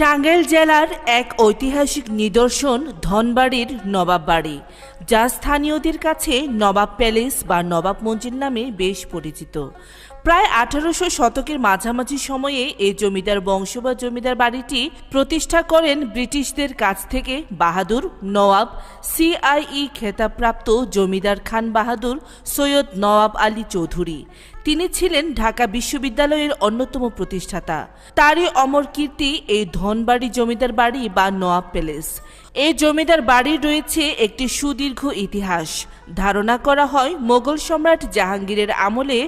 টাঙ্গাইল জেলার এক ঐতিহাসিক নিদর্শন ধনবাড়ির নবাব বাড়ি, যা স্থানীয়দের কাছে নবাব প্যালেস বা নবাব মঞ্জিল নামে বেশ পরিচিত। প্রায় 1800 শতকের মাঝামাঝি সময়ে এই জমিদার বংশ বা জমিদার বাড়িটি প্রতিষ্ঠা করেন ব্রিটিশদের কাছ থেকে বাহাদুর নওয়াব CIE খেতাবপ্রাপ্ত জমিদার খান বাহাদুর সৈয়দ নওয়াব আলী চৌধুরী। তিনি ছিলেন ঢাকা বিশ্ববিদ্যালয়ের অন্যতম প্রতিষ্ঠাতা। তারই অমর কীর্তি এই ধনবাড়ি জমিদার বাড়ি বা নওয়াব প্যালেস। এই জমিদার বাড়ির রয়েছে একটি সুদীর্ঘ ইতিহাস। ধারণা করা হয় মোগল সম্রাট জাহাঙ্গীরের আমলে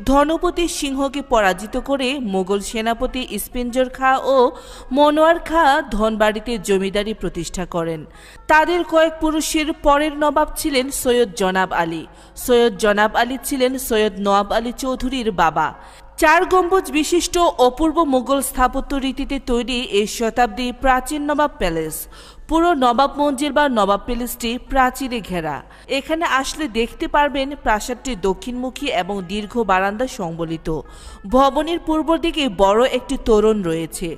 ধনপতি সিংহকে পরাজিত করে মোগল সেনাপতি ইস্পেঞ্জর খাঁ ও মনোয়ার খাঁ ধনবাড়িতে জমিদারি প্রতিষ্ঠা করেন। তাদের কয়েক পুরুষের পরের নবাব ছিলেন সৈয়দ জনাব আলী। সৈয়দ জনাব আলী ছিলেন সৈয়দ নওয়াব আলী চৌধুরীর বাবা। 4 গম্বুজ বিশিষ্ট অপূর্ব মুঘল স্থাপত্য রীতিতে তৈরি এই শতাব্দী প্রাচীন নবাব প্যালেস। পুরো নবাব মঞ্জিল বা নবাব প্যালেসটি প্রাচীরে ঘেরা। এখানে আসলে দেখতে পারবেন প্রাসাদটি দক্ষিণমুখী এবং দীর্ঘ বারান্দা সংবলিত। ভবনের পূর্ব দিকে বড় একটি তোরণ রয়েছে।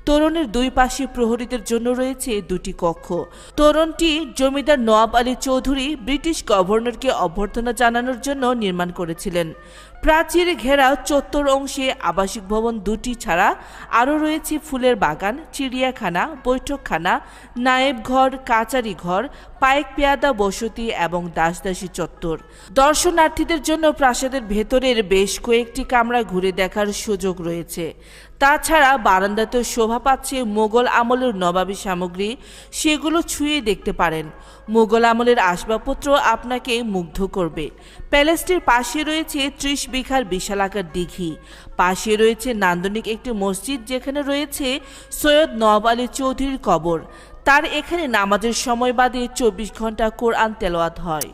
তোরণের দুই পাশে প্রহরীদের জন্য রয়েছে 2টি কক্ষ। তোরণটি জমিদার নওয়াব আলী চৌধুরী ব্রিটিশ গভর্নরকে অভ্যর্থনা জানানোর জন্য নির্মাণ করেছিলেন। প্রাচীরে ঘেরা চত্বর অংশে আবাসিক ভবন 2টি ছাড়া আরও রয়েছে ফুলের বাগান, চিড়িয়াখানা, বৈঠকখানা, নায়েব ঘর, কাচারি ঘর, পাইক পেয়াদা বসতি এবং দাসদাসী চত্বর। দর্শনার্থীদের জন্য প্রাসাদের ভেতরের বেশ কয়েকটি কামরা ঘুরে দেখার সুযোগ রয়েছে। তাছাড়া বারান্দাতে শোভা পাচ্ছে মোগল আমলের নবাবী সামগ্রী, সেগুলো ছুঁয়ে দেখতে পারেন। মোগল আমলের আসবাবপত্র আপনাকে মুগ্ধ করবে। প্যালেসটির পাশে রয়েছে 30 বিঘার বিশালাকার দিঘি। পাশে রয়েছে নান্দনিক একটি মসজিদ, যেখানে রয়েছে সৈয়দ নওয়াব আলী চৌধুরীর কবর। তার এখানে নামাজের সময় বাদে 24 ঘন্টা কোরআন তেলাওয়াত হয়।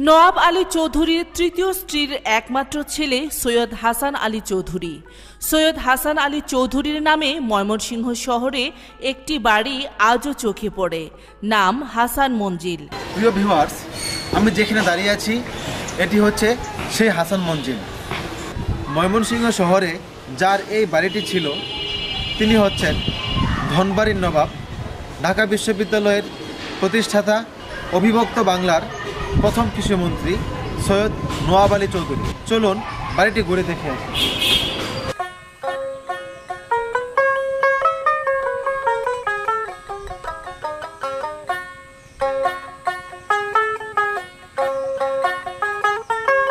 নওয়াব আলী চৌধুরীর তৃতীয় স্ত্রীর একমাত্র ছেলে সৈয়দ হাসান আলী চৌধুরী। সৈয়দ হাসান আলী চৌধুরীর নামে ময়মনসিংহ শহরে একটি বাড়ি আজও চোখে পড়ে, নাম হাসান মঞ্জিল। প্রিয় ভিউয়ার্স, আমি যেখানে দাঁড়িয়ে আছি এটি হচ্ছে সেই হাসান মঞ্জিল। ময়মনসিংহ শহরে যার এই বাড়িটি ছিল তিনি হচ্ছেন ধনবাড়ির নবাব, ঢাকা বিশ্ববিদ্যালয়ের প্রতিষ্ঠাতা, অবিভক্ত বাংলার প্রথম কৃষিমন্ত্রী সৈয়দ নওয়াব আলী চৌধুরী। চলুন বাড়িটি ঘুরে দেখে আসি।